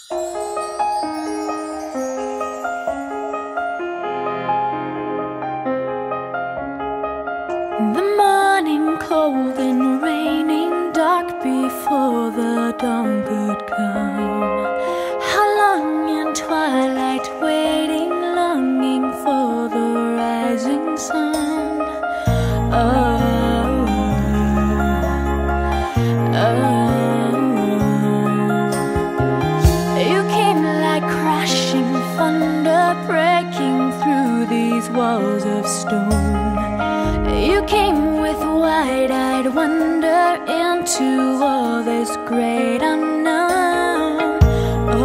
The morning cold and raining, dark before the dawn could come. How long in twilight waiting, longing for the rising sun. Oh, you came like crashing thunder, breaking through these walls of stone. You came with wide-eyed wonder into all this great unknown. Oh,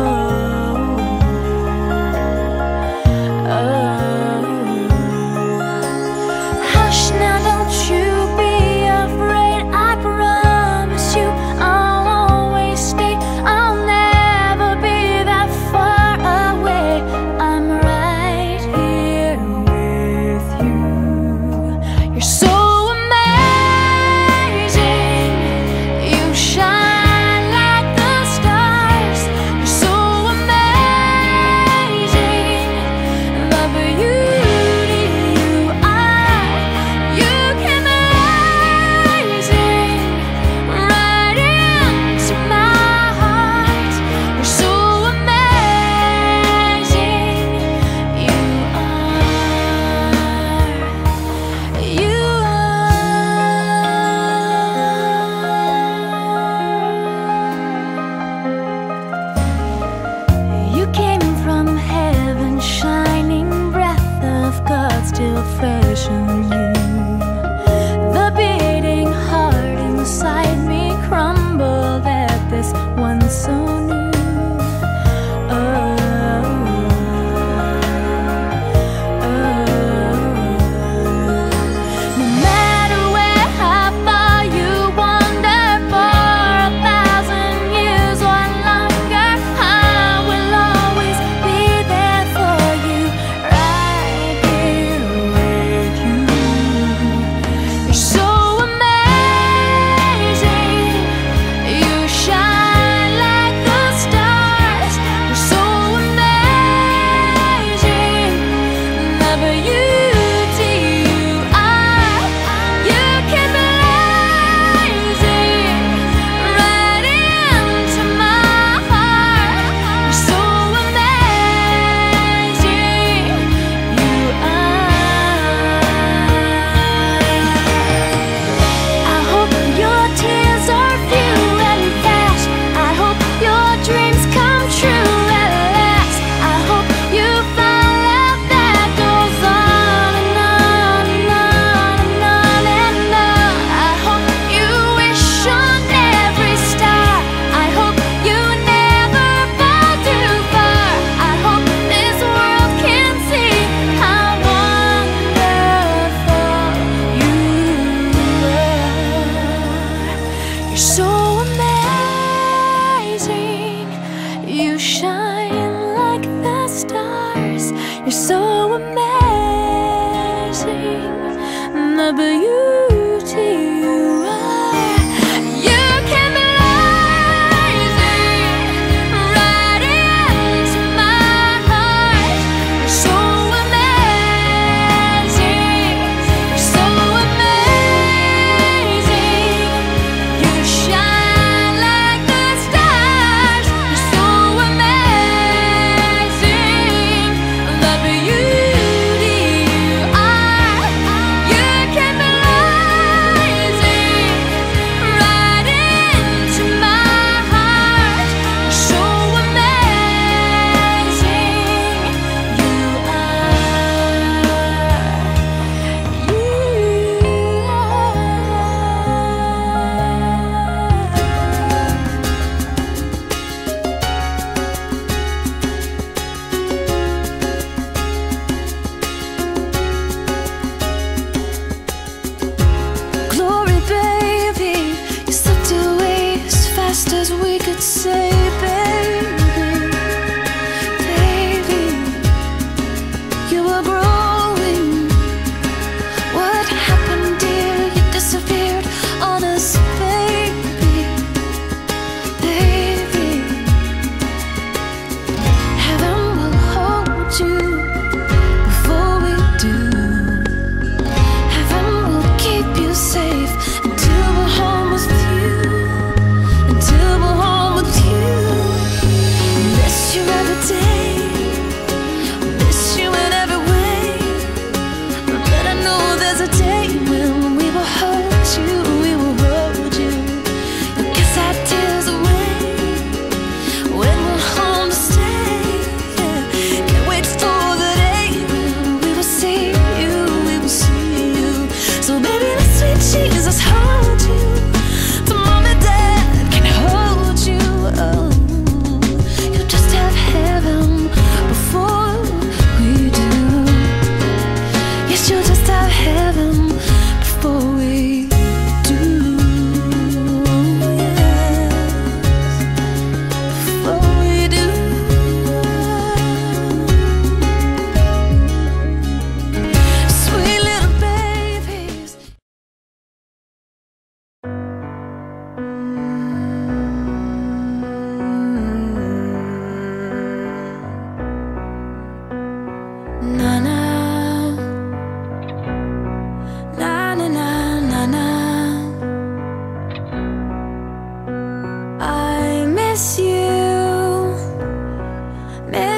oh. Hush now, don't you be afraid. I promise you I'll always stay. I'll never be that far away. I'm right here with you. You're so still fresh in you. The beating heart inside me crumbled at this one so new. Oh, oh. No matter where, how far you wander, for 1,000 years or longer, I will always be there for you, right here. You're so amazing, you shine like the stars. You're so amazing, the beauty you are. You keep blazing right into my heart. You're so amazing, you are. I hope your tears are few and fast. I hope your dreams come true at last. I hope you find love that goes on and on and on and on and on. I hope you wish on every star. I hope you never fall too far. I hope this world can see how wonderful you are. You're so amazing, you shine like the stars. You're so amazing, the beauty you are. You can be blazing right into my heart. You're so amazing, you're so amazing. You shine like the stars. You're so amazing, the beauty you are. You can be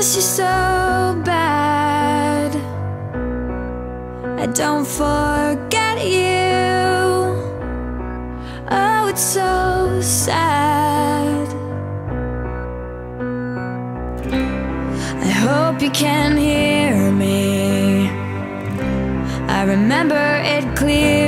miss you so bad. I don't forget you. Oh, it's so sad. I hope you can hear me. I remember it clearly.